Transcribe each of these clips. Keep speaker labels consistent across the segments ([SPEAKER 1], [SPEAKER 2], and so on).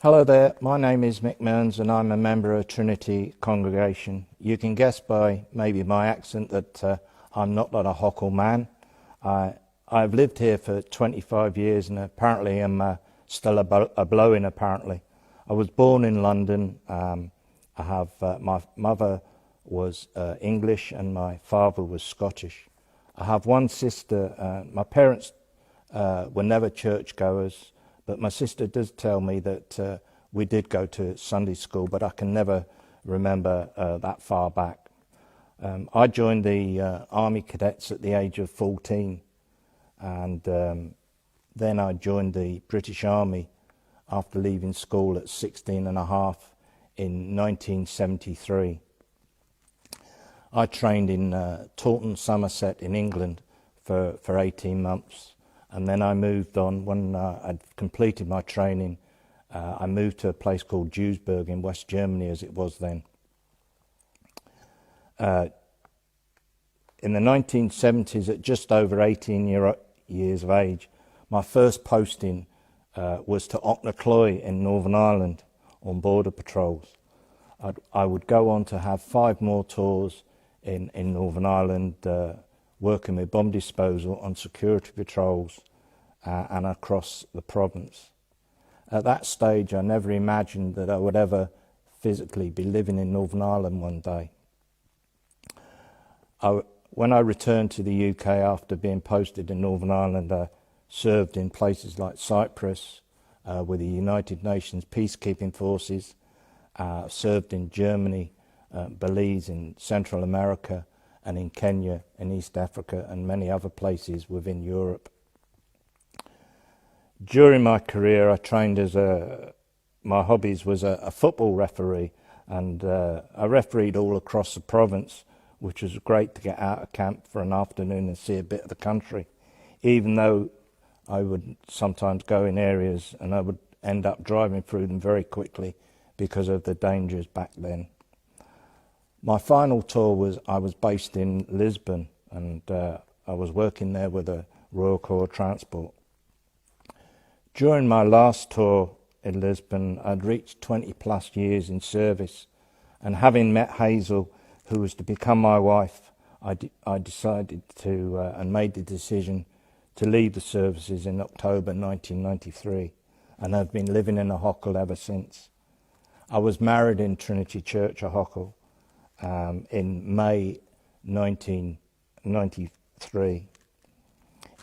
[SPEAKER 1] Hello there, my name is Mick Mearns and I'm a member of Trinity congregation. You can guess by maybe my accent that I'm not a Ahoghill man. I've lived here for 25 years and apparently am still a blow-in apparently. I was born in London. My mother was English and my father was Scottish. I have one sister. My parents were never churchgoers, but my sister does tell me that we did go to Sunday school, but I can never remember that far back. I joined the Army Cadets at the age of 14, and then I joined the British Army after leaving school at 16 and a half in 1973. I trained in Taunton, Somerset in England for 18 months. And then I moved on. When I'd completed my training, I moved to a place called Duisburg in West Germany, as it was then. In the 1970s, at just over 18 years of age, my first posting was to Ahoghill in Northern Ireland on border patrols. I would go on to have 5 more tours in Northern Ireland, working with bomb disposal on security patrols and across the province. At that stage, I never imagined that I would ever physically be living in Northern Ireland one day. When I returned to the UK after being posted in Northern Ireland, I served in places like Cyprus with the United Nations peacekeeping forces, served in Germany, Belize in Central America, and in Kenya, in East Africa, and many other places within Europe. During my career, I trained my hobbies was a football referee, and I refereed all across the province, which was great to get out of camp for an afternoon and see a bit of the country, even though I would sometimes go in areas and I would end up driving through them very quickly because of the dangers back then. My final tour I was based in Lisbon, and I was working there with the Royal Corps of Transport. During my last tour in Lisbon, I'd reached 20 plus years in service, and having met Hazel, who was to become my wife, I decided to and made the decision to leave the services in October 1993, and I've been living in Ahoghill ever since. I was married in Trinity Church, Ahoghill, in May 1993.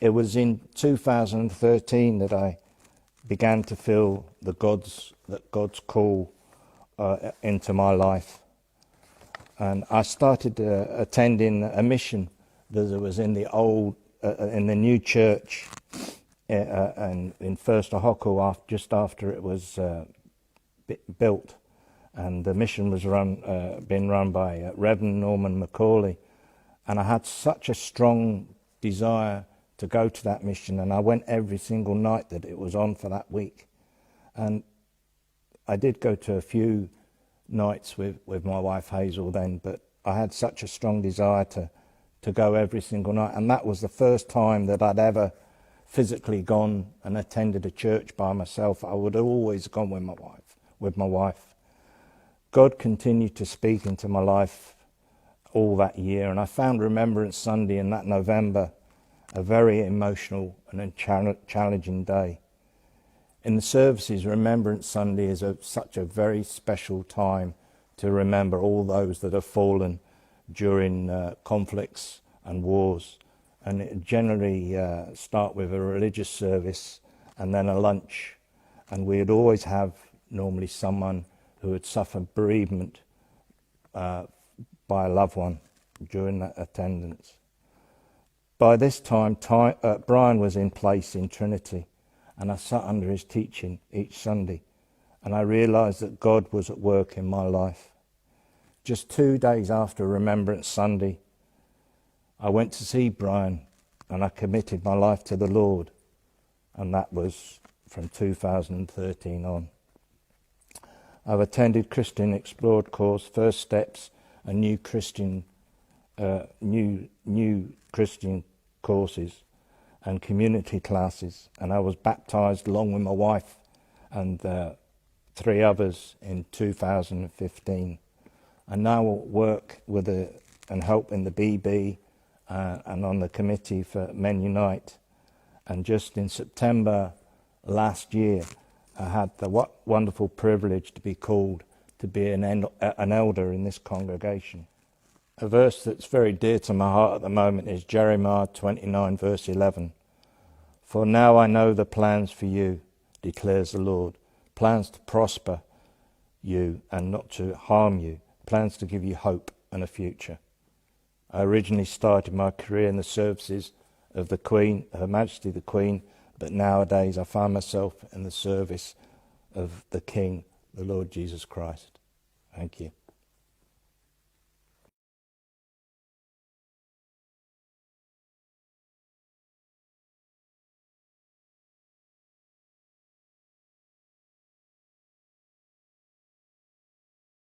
[SPEAKER 1] It was in 2013 that I began to feel God's call into my life, and I started attending a mission that was in the new church and in First Ahoghill just after it was built. And the mission was being run by Reverend Norman Macaulay. And I had such a strong desire to go to that mission, and I went every single night that it was on for that week. And I did go to a few nights with my wife Hazel then, but I had such a strong desire to go every single night. And that was the first time that I'd ever physically gone and attended a church by myself. I would have always gone with my wife. God continued to speak into my life all that year, and I found Remembrance Sunday in that November a very emotional and challenging day. In the services, Remembrance Sunday is such a very special time to remember all those that have fallen during conflicts and wars, and it generally start with a religious service and then a lunch, and we'd always have normally someone who had suffered bereavement by a loved one during that attendance. By this time, Brian was in place in Trinity, and I sat under his teaching each Sunday, and I realised that God was at work in my life. Just 2 days after Remembrance Sunday, I went to see Brian, and I committed my life to the Lord, and that was from 2013 on. I've attended Christian Explored course, First Steps, and new Christian courses, and community classes, and I was baptised along with my wife and 3 others in 2015. I now work with and help in the BB and on the committee for Men Unite. And just in September last year, I had the wonderful privilege to be called to be an elder in this congregation. A verse that's very dear to my heart at the moment is Jeremiah 29 verse 11. For now I know the plans for you, declares the Lord, plans to prosper you and not to harm you, plans to give you hope and a future. I originally started my career in the services of the Queen, Her Majesty the Queen, but nowadays I find myself in the service of the King, the Lord Jesus Christ. Thank you.